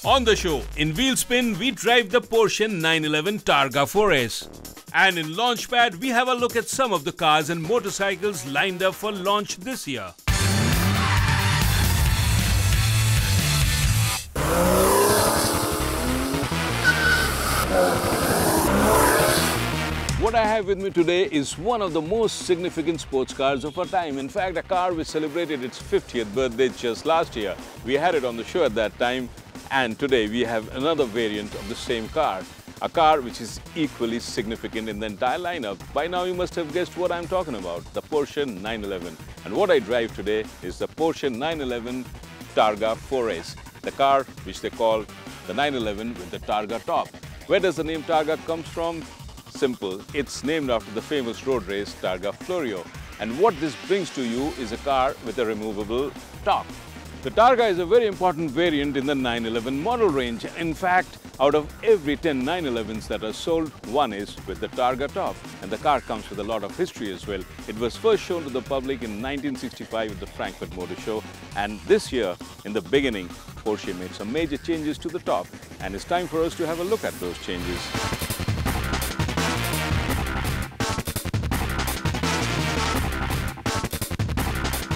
On the show, in Wheelspin, we drive the Porsche 911 Targa 4S. And in Launchpad, we have a look at some of the cars and motorcycles lined up for launch this year. What I have with me today is one of the most significant sports cars of our time. In fact, a car which celebrated its 50th birthday just last year. We had it on the show at that time, and today we have another variant of the same car. A car which is equally significant in the entire lineup. By now you must have guessed what I'm talking about, the Porsche 911. And what I drive today is the Porsche 911 Targa 4S, the car which they call the 911 with the Targa top. Where does the name Targa comes from? Simple. It's named after the famous road race Targa Florio. And what this brings to you is a car with a removable top. The Targa is a very important variant in the 911 model range. In fact, out of every 10 911s that are sold, one is with the Targa top. And the car comes with a lot of history as well. It was first shown to the public in 1965 at the Frankfurt Motor Show. And this year, in the beginning, Porsche made some major changes to the top. And it's time for us to have a look at those changes.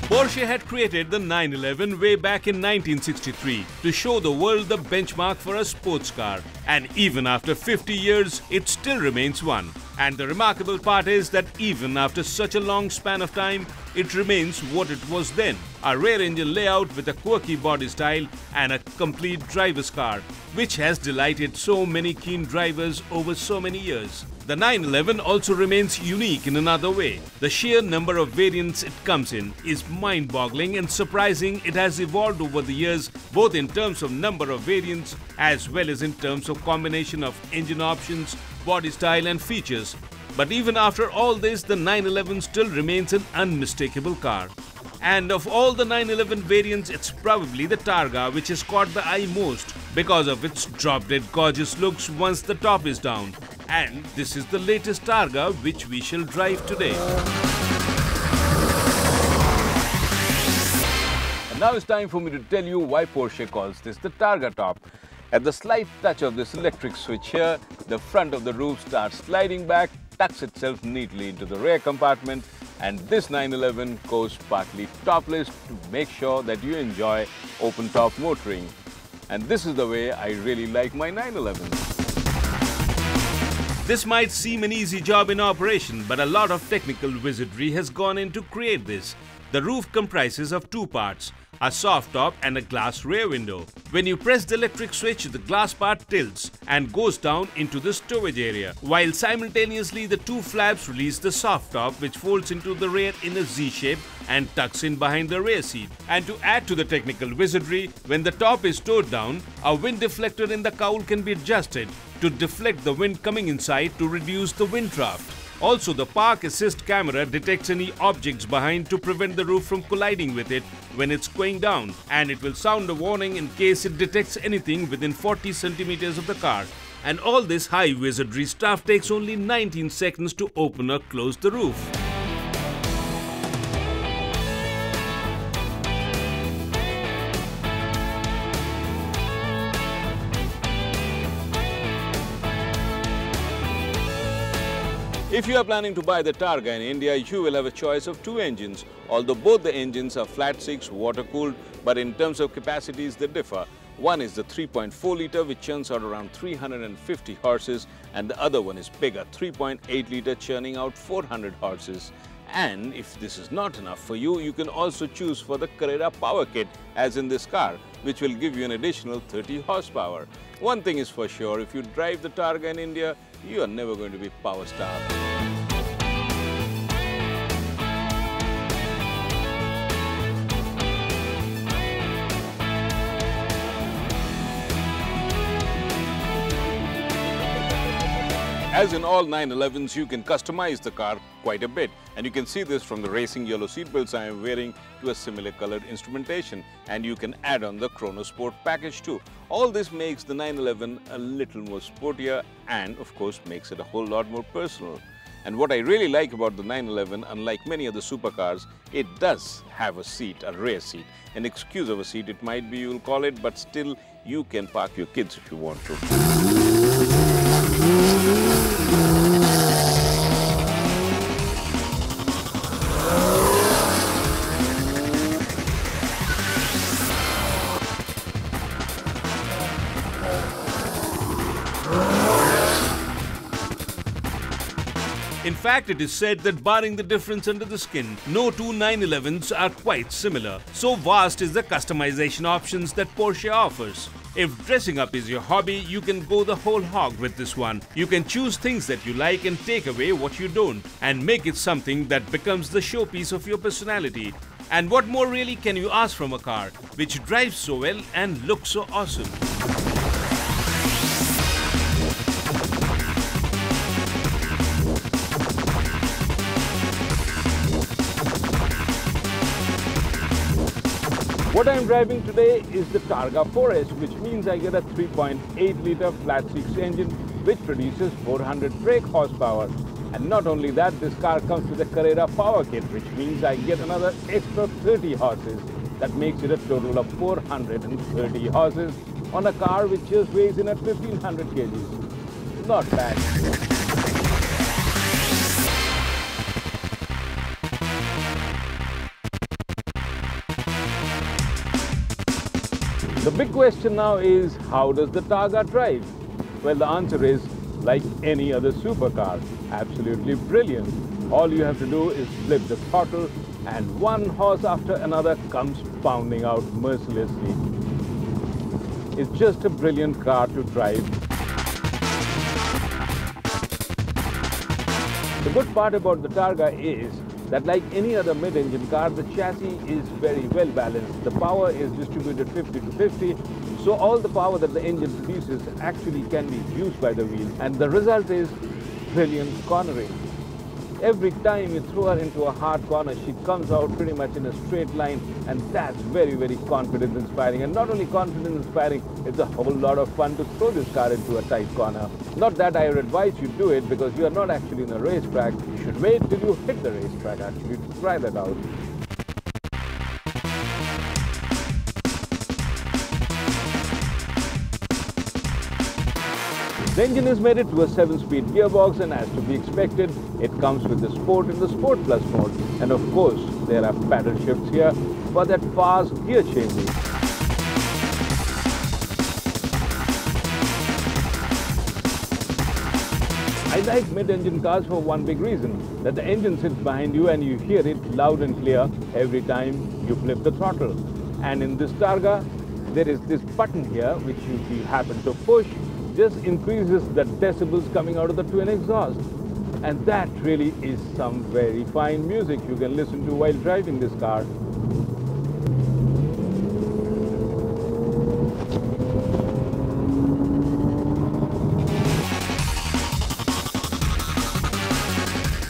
Porsche had created the 911 way back in 1963 to show the world the benchmark for a sports car. And even after 50 years, it still remains one. And the remarkable part is that even after such a long span of time, it remains what it was then. A rear engine layout with a quirky body style and a complete driver's car, which has delighted so many keen drivers over so many years. The 911 also remains unique in another way. The sheer number of variants it comes in is mind-boggling, and surprising it has evolved over the years, both in terms of number of variants as well as in terms of combination of engine options, body style and features. But even after all this, the 911 still remains an unmistakable car. And of all the 911 variants, it's probably the Targa which has caught the eye most because of its drop-dead gorgeous looks once the top is down. And this is the latest Targa which we shall drive today. And now it's time for me to tell you why Porsche calls this the Targa top. At the slight touch of this electric switch here, the front of the roof starts sliding back, tucks itself neatly into the rear compartment, and this 911 goes partly topless to make sure that you enjoy open-top motoring. And this is the way I really like my 911. This might seem an easy job in operation, but a lot of technical wizardry has gone in to create this. The roof comprises of two parts, a soft top and a glass rear window. When you press the electric switch, the glass part tilts and goes down into the stowage area, while simultaneously the two flaps release the soft top, which folds into the rear in a Z shape and tucks in behind the rear seat. And to add to the technical wizardry, when the top is towed down, a wind deflector in the cowl can be adjusted to deflect the wind coming inside to reduce the wind draft. Also, the park assist camera detects any objects behind to prevent the roof from colliding with it when it's going down, and it will sound a warning in case it detects anything within 40 centimeters of the car. And all this high wizardry stuff takes only 19 seconds to open or close the roof. If you are planning to buy the Targa in India, you will have a choice of two engines. Although both the engines are flat-six, water-cooled, but in terms of capacities they differ. One is the 3.4 litre which churns out around 350 horses, and the other one is bigger, 3.8 litre churning out 400 horses. And if this is not enough for you, you can also choose for the Carrera Power Kit, as in this car, which will give you an additional 30 horsepower. One thing is for sure, if you drive the Targa in India, you are never going to be power-starved. As in all 911s, you can customize the car quite a bit, and you can see this from the racing yellow seatbelts I am wearing to a similar colored instrumentation, and you can add on the Chrono Sport package too. All this makes the 911 a little more sportier and of course makes it a whole lot more personal. And what I really like about the 911, unlike many other supercars, it does have a seat, a rear seat. An excuse of a seat it might be, you'll call it, but still you can park your kids if you want to. In fact, it is said that barring the difference under the skin, no two 911s are quite similar. So vast is the customization options that Porsche offers. If dressing up is your hobby, you can go the whole hog with this one. You can choose things that you like and take away what you don't, and make it something that becomes the showpiece of your personality. And what more really can you ask from a car which drives so well and looks so awesome? What I'm driving today is the Targa 4S, which means I get a 3.8-litre flat-six engine which produces 400 brake horsepower. And not only that, this car comes with a Carrera power kit, which means I get another extra 30 horses. That makes it a total of 430 horses on a car which just weighs in at 1500 kgs. Not bad. The big question now is, how does the Targa drive? Well, the answer is, like any other supercar, absolutely brilliant. All you have to do is flip the throttle and one horse after another comes pounding out mercilessly. It's just a brilliant car to drive. The good part about the Targa is that, like any other mid-engine car, the chassis is very well balanced. The power is distributed 50 to 50, so all the power that the engine produces actually can be used by the wheel, and the result is brilliant cornering. Every time you throw her into a hard corner, she comes out pretty much in a straight line, and that's very, very confidence-inspiring. And not only confidence-inspiring, it's a whole lot of fun to throw this car into a tight corner. Not that I would advise you do it, because you are not actually in a racetrack. You should wait till you hit the racetrack actually to try that out. The engine is mated to a 7-speed gearbox, and as to be expected, it comes with the Sport in the Sport Plus mode. And of course, there are paddle shifts here for that fast gear changing. I like mid-engine cars for one big reason, that the engine sits behind you and you hear it loud and clear every time you flip the throttle. And in this Targa, there is this button here which if you happen to push, just increases the decibels coming out of the twin exhaust. And that really is some very fine music you can listen to while driving this car.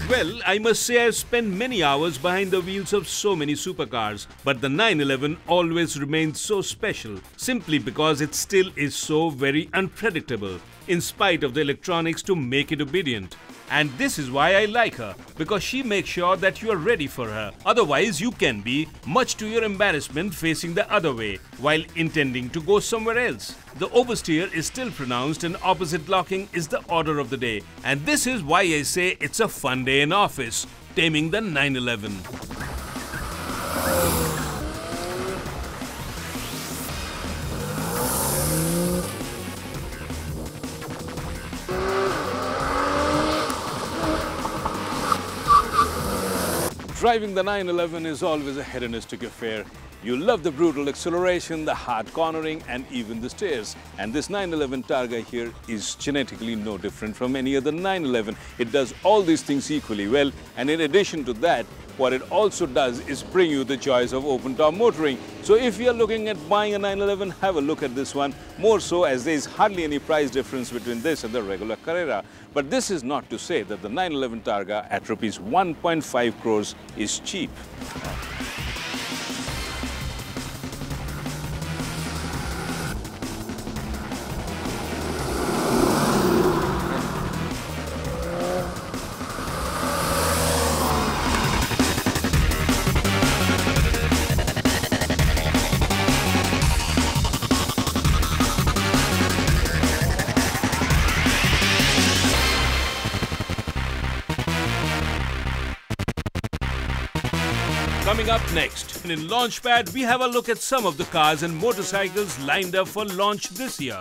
Well, I must say I've spent many hours behind the wheels of so many supercars, but the 911 always remains so special, simply because it still is so very unpredictable, in spite of the electronics to make it obedient. And this is why I like her, because she makes sure that you are ready for her. Otherwise, you can be, much to your embarrassment, facing the other way, while intending to go somewhere else. The oversteer is still pronounced and opposite locking is the order of the day. And this is why I say it's a fun day in office, taming the 911. Driving the 911 is always a hedonistic affair. You love the brutal acceleration, the hard cornering, and even the stairs. And this 911 Targa here is genetically no different from any other 911. It does all these things equally well, and in addition to that, what it also does is bring you the joys of open-top motoring. So if you are looking at buying a 911, have a look at this one, more so as there is hardly any price difference between this and the regular Carrera. But this is not to say that the 911 Targa at rupees 1.5 crores is cheap. Coming up next, in Launchpad, we have a look at some of the cars and motorcycles lined up for launch this year.